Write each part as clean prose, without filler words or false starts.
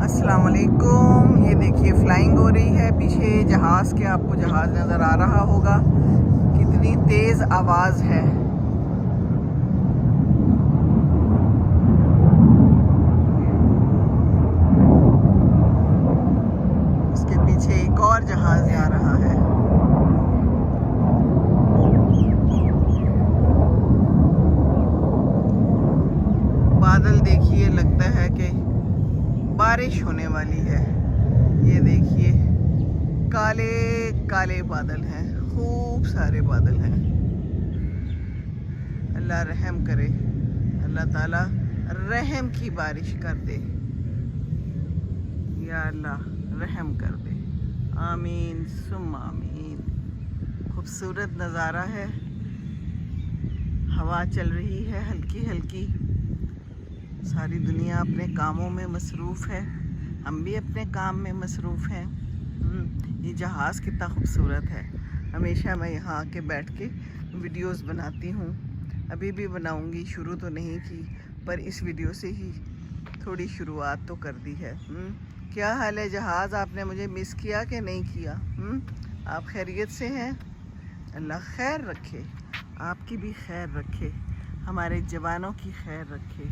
अस्सलाम वालेकुम। ये देखिए फ्लाइंग हो रही है पीछे जहाज़ के, आपको जहाज़ नज़र आ रहा होगा। कितनी तेज़ आवाज़ है। उसके पीछे एक और जहाज़ जा रहा है। बादल देखिए, लगता है कि बारिश होने वाली है। ये देखिए काले काले बादल हैं, खूब सारे बादल हैं। अल्लाह रहम करे, अल्लाह ताला रहम की बारिश कर दे, या अल्लाह रहम कर दे। आमीन सुम आमीन। खूबसूरत नज़ारा है, हवा चल रही है हल्की हल्की। सारी दुनिया अपने कामों में मसरूफ़ है, हम भी अपने काम में मसरूफ़ हैं। ये जहाज़ कितना खूबसूरत है। हमेशा मैं यहाँ आके बैठ के वीडियोस बनाती हूँ, अभी भी बनाऊँगी। शुरू तो नहीं की, पर इस वीडियो से ही थोड़ी शुरुआत तो कर दी है। क्या हाल है जहाज़, आपने मुझे मिस किया कि नहीं किया? आप खैरियत से हैं? अल्लाह खैर रखे, आपकी भी खैर रखे, हमारे जवानों की खैर रखे।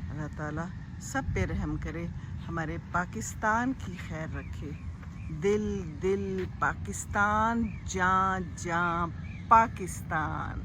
अल्लाह ताला सब पे रहम करे, हमारे पाकिस्तान की खैर रखे। दिल दिल पाकिस्तान, जान जान पाकिस्तान।